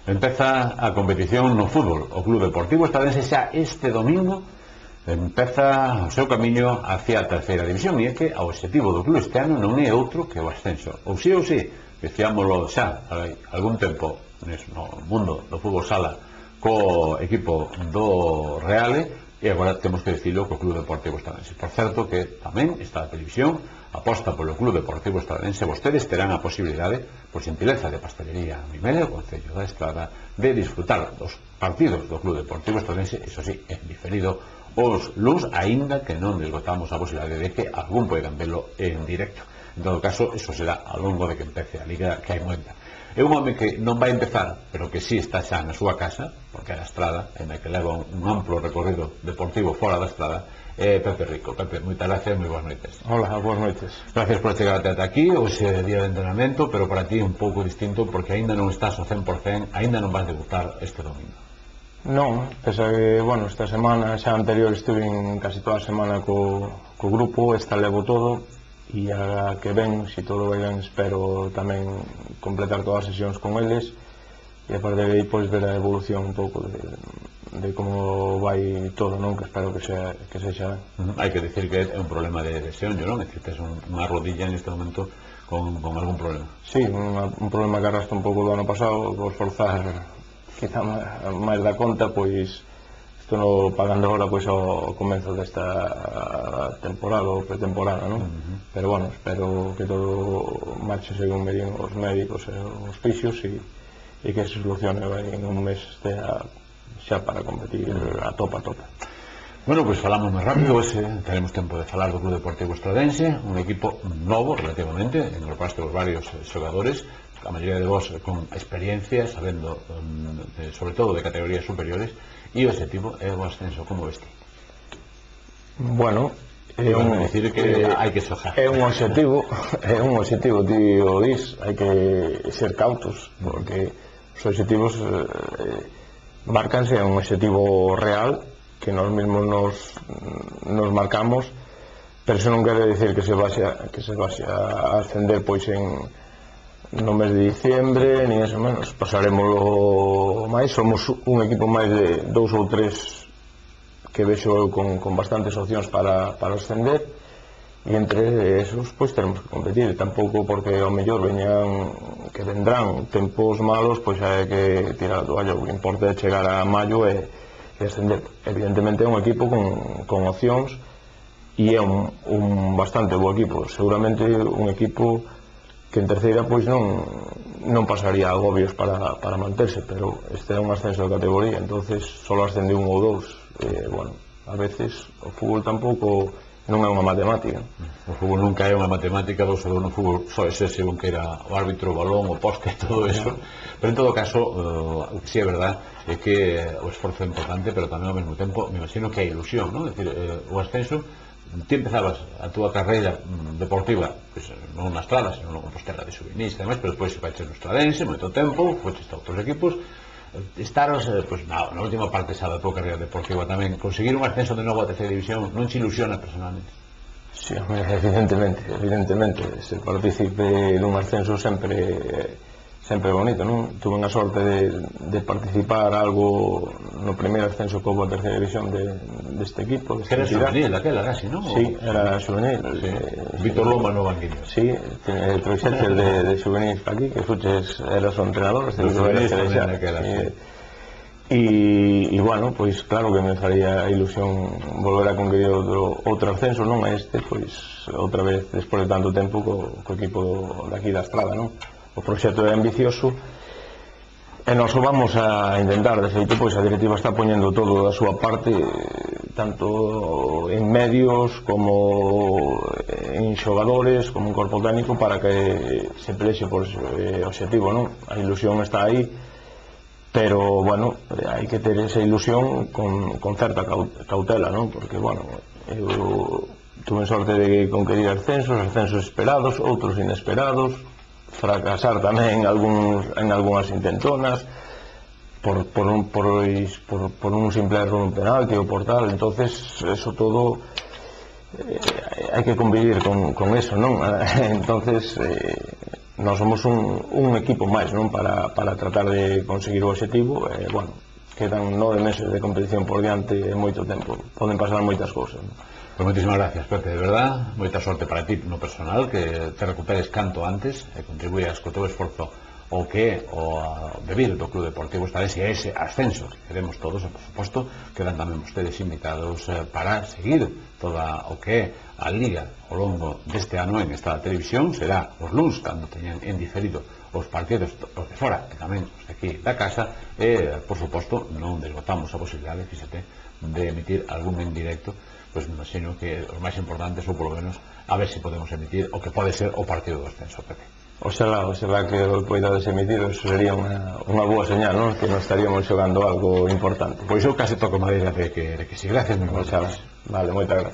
Empeza a competición no fútbol. O Club Deportivo Estradense xa este domingo empeza o seu camiño hacia a terceira división, e é que o objetivo do club este ano non é outro que o ascenso. Ou si, decíamolo xa hai algún tempo no mundo do fútbol sala co equipo do Reale, e agora temos que dicilo co Club Deportivo Estradense. Por certo que tamén esta televisión aposta polo Club Deportivo Estradense. Vostedes terán a posibilidade, por xentileza de Pastelería Mimele, o Concello da Estrada, de disfrutar dos partidos do Club Deportivo Estradense, iso sí, en diferido os luns, aínda que non desgotamos a posibilidade de que algún poidan velo en directo. En todo caso, eso será ao longo de que empece a Liga, que hai moita. É un home que non vai empezar, pero que sí está xa na súa casa, porque é a Estrada, en a que leva un amplo recorrido deportivo fora da Estrada, é Pepe Rico. Pepe, moitas gracias, moi boas noites. Hola, boas noites. Gracias por chegar ata aquí, hoxe día de entrenamento, pero para ti un pouco distinto, porque aínda non estás ao 100%, aínda non vas debutar este domingo. Non, pese a que, bueno, esta semana xa anterior estuve casi toda a semana co grupo, esta levo todo, e a que ven, se todo vai ben, espero tamén completar todas as sesións con eles, e a partir de aí, pois, ver a evolución un pouco de como vai todo, non? Que espero que sexa ben. Hai que dicir que é un problema de lesión, non? É dicir, tes unha rodilla neste momento con algún problema. Sí, un problema que arrastra un pouco do ano pasado, vou esforzar quizá máis da conta, pois estou pagando agora pois ao comezo desta temporada ou pretemporada, non? Pero bueno, espero que todo marche según me din os médicos e os fisios e que se solucione en un mes xa para competir a topa. Bueno, pois falamos máis rápido, teremos tempo de falar do Club Deportivo Estradense, un equipo novo relativamente, englopaste os varios xogadores, a maioría de vos con experiencia, sabendo sobre todo de categorías superiores, e o objetivo é o ascenso. Como veste? Bueno, decir que hai que xojar. É un objetivo, ti o dis, hai que ser cautos, porque os objetivos marcanse, é un objetivo real que nós mesmos nos marcamos, pero eso non quere dicir que se vaxa a ascender pois no mes de diciembre, ni eso menos. Pasaremoslo máis, somos un equipo máis de 2 ou 3 que vexo eu con bastantes opcións para ascender, e entre esos pois teremos que competir. Tampouco porque ao mellor vendrán tempos malos, pois hai que tirar a toalla. O que importa é chegar a maio e ascender. Evidentemente é un equipo con opcións, e é un bastante bo equipo, seguramente un equipo que en terceira pois non pasaría agobios para manterse, pero este é un ascenso de categoría, entonces só ascende un ou dous. Bueno, a veces o fútbol tampouco non é unha matemática. O fútbol nunca é unha matemática, no fútbol só é según que era o árbitro, o balón, o poste, todo eso, pero en todo caso, o que sí é verdad é que o esforzo é importante, pero tamén ao mesmo tempo me imagino que hai ilusión, non? É dicir, o ascenso, ti empezabas a túa carreira deportiva non na Estrada, senón no Compostela de xuvenis, pero despois vai ser no Estradense moito tempo, foches a outros equipos, estaros na última parte xa da túa carreira deportiva tamén, conseguir un ascenso de novo a terceira división non te ilusiona personalmente? Sí, evidentemente, ser partícipe dun ascenso sempre bonito, non? Tuve unha sorte de participar algo no primeiro ascenso que houve a terceira división deste equipo. Que era xuvenil, aquela casi, non? Sí, era xuvenil. Víctor Loma no banquillo. Sí, trouxeches de xuvenil aquí, que eras o entrenador. Xuvenil tamén aquela, sí. E, bueno, pois claro que me faría ilusión volver a conquistar outro ascenso, non a este, pois outra vez, despois de tanto tempo, co equipo daqui da Estrada, non? O proxecto é ambicioso e nós o vamos a intentar. De feito, pois a directiva está poñendo todo da súa parte, tanto en medios como en xogadores, como en corpo técnico, para que se plexe por ese objetivo, non? A ilusión está aí, pero, bueno, hai que ter esa ilusión con certa cautela, non? Porque, bueno, eu tuve sorte de conquistir ascensos esperados, outros inesperados, fracasar tamén en algunhas intentonas por un simple erro nun penalti ou por tal. Entonces eso todo hai que convivir con eso, non? Entonces nós somos un equipo máis, non, para tratar de conseguir o objetivo. Bueno, quedan 9 meses de competición por diante e moito tempo, poden pasar moitas cousas, non? Pois moitísimas gracias, Pepe, de verdad, moita sorte para ti no personal, que te recuperes canto antes e contribuías co teu esforzo o que é o devir do Club Deportivo Estadense e ese ascenso que queremos todos, e por suposto quedan tamén vostedes invitados para seguir toda o que é a Liga ao longo deste ano en esta televisión. Será os luns cando teñan en diferido os partidos os de fora e tamén os de aquí da casa, e por suposto non desbotamos a posibilidade, fíxate, de emitir algún en directo. Pois me imagino que os máis importantes, ou polo menos a ver se podemos emitir o que pode ser o partido do ascenso, Pepe. Oxalá que o poidades emitir, eso sería unha boa señal, non? Que nos estaríamos xogando algo importante. Pois eu case toco madeira de que si. Gracias, moi moitas. Vale, moitas gracias.